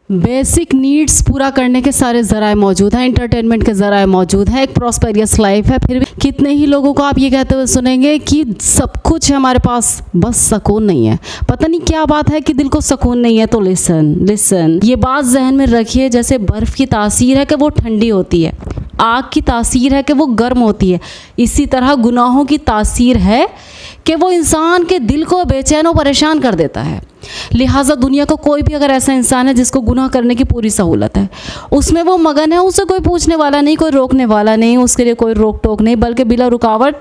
Basic needs पूरा करने के सारे ज़राए मौजूद हैं, इंटरटेनमेंट के ज़राए मौजूद हैं, एक प्रॉस्पेरियस लाइफ है। फिर भी कितने ही लोगों को आप ये कहते हुए सुनेंगे कि सब कुछ है हमारे पास, बस सुकून नहीं है। पता नहीं क्या बात है कि दिल को सुकून नहीं है। तो लिसन ये बात जहन में रखिए, जैसे बर्फ़ की तासीर है कि वो ठंडी होती है, आग की तासीर है कि वो गर्म होती है, इसी तरह गुनाहों की तासीर है कि वो इंसान के दिल को बेचैन और परेशान कर देता है। लिहाजा दुनिया का कोई भी अगर ऐसा इंसान है जिसको गुनाह करने की पूरी सहूलत है, उसमें वो मगन है, उसे कोई पूछने वाला नहीं, कोई रोकने वाला नहीं, उसके लिए कोई रोक टोक नहीं, बल्कि बिला रुकावट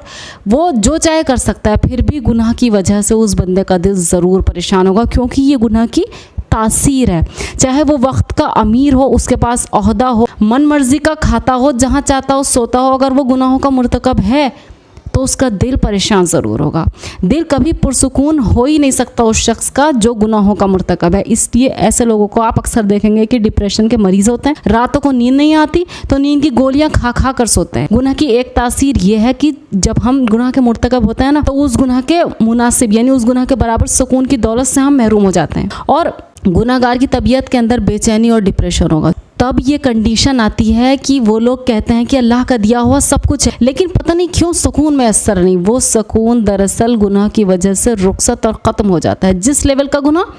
वो जो चाहे कर सकता है। फिर भी गुनाह की वजह से उस बंदे का दिल ज़रूर परेशान होगा, क्योंकि ये गुनाह की तासीर है। चाहे वो वक्त का अमीर हो, उसके पास ओहदा हो, मन मर्जी का खाता हो, जहाँ चाहता हो सोता हो, अगर वो गुनाहों का मुर्तकब है तो उसका दिल परेशान ज़रूर होगा। दिल कभी पुरसुकून हो ही नहीं सकता उस शख्स का जो गुनाहों का मुर्तकब है। इसलिए ऐसे लोगों को आप अक्सर देखेंगे कि डिप्रेशन के मरीज़ होते हैं, रातों को नींद नहीं आती तो नींद की गोलियां खा खा कर सोते हैं। गुनाह की एक तासीर ये है कि जब हम गुनाह के मुर्तकब होते हैं ना, तो उस गुनाह के मुनासिब यानी उस गुनाह के बराबर सुकून की दौलत से हम महरूम हो जाते हैं और गुनाहगार की तबीयत के अंदर बेचैनी और डिप्रेशन होगा। तब ये कंडीशन आती है कि वो लोग कहते हैं कि अल्लाह का दिया हुआ सब कुछ है, लेकिन पता नहीं क्यों सुकून मैसर नहीं। वो सुकून दरअसल गुनाह की वजह से रुखसत और ख़त्म हो जाता है। जिस लेवल का गुनाह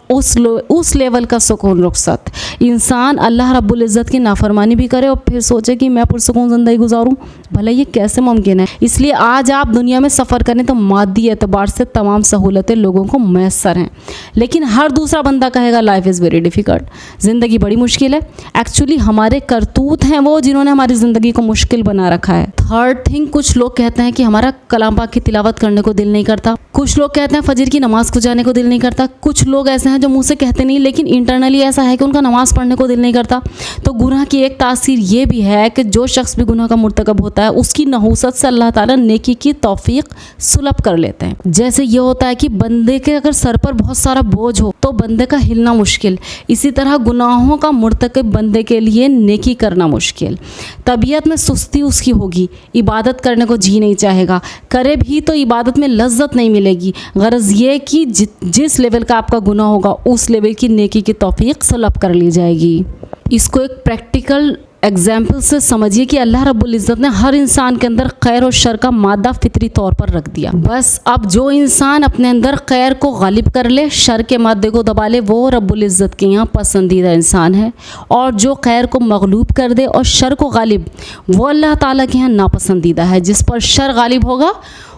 उस लेवल का सुकून रुखसत। इंसान अल्लाह रब्बुल इज़्ज़त की नाफरमानी भी करे और फिर सोचे कि मैं पुरसुकून ज़िंदगी गुजारूं, भला ये कैसे मुमकिन है। इसलिए आज आप दुनिया में सफ़र करें तो मादी एतबार से तमाम सहूलतें लोगों को मैसर हैं, लेकिन हर दूसरा बंदा कहेगा लाइफ इज़ वेरी डिफ़िकल्ट, ज़िंदगी बड़ी मुश्किल है। एक्चुअली हमारे करतूत हैं वो जिन्होंने हमारी ज़िंदगी को मुश्किल बना रखा है। थर्ड थिंग, कुछ लोग कहते हैं कि हमारा कलाम पाक की तिलावत करने को दिल नहीं करता, कुछ लोग कहते हैं फजर की नमाज़ को जाने को दिल नहीं करता, कुछ लोग ऐसे हैं जो मुंह से कहते नहीं लेकिन इंटरनली ऐसा है कि उनका नमाज़ पढ़ने को दिल नहीं करता। तो गुनाह की एक तासीर ये भी है कि जो शख्स भी गुनाह का मुर्तकब होता है उसकी नहूसत से अल्लाह ताला नेकी की तौफीक सुलभ कर लेते हैं। जैसे ये होता है कि बंदे के अगर सर पर बहुत सारा बोझ हो तो बंदे का हिलना मुश्किल, इसी तरह गुनाहों का मुर्तकब बंदे के लिए नेकी करना मुश्किल। तबीयत में सुस्ती उसकी होगी, इबादत करने को जी नहीं चाहेगा, करे भी तो इबादत में लज्जत नहीं मिलेगी। गरज ये कि जिस लेवल का आपका गुनाह होगा उस लेवल की नेकी की तौफीक सुलभ कर ली जाएगी। इसको एक प्रैक्टिकल एग्जाम्पल से समझिए कि अल्लाह रब्बुल इज़्ज़त ने हर इंसान के अंदर खैर और शर का मादा फितरी तौर पर रख दिया। बस अब जो इंसान अपने अंदर खैर को गालिब कर ले, शर के मादे को दबा ले, वो रब्बुल इज़्ज़त के यहाँ पसंदीदा इंसान है। और जो खैर को मगलूब कर दे और शर को गालिब, वो अल्लाह ताला के यहाँ नापसंदीदा है। जिस पर शर गालिब होगा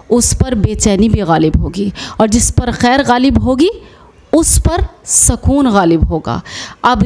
उस पर बेचैनी भी गालिब होगी, और जिस पर खैर गालिब होगी उस पर सुकून गालिब होगा। अब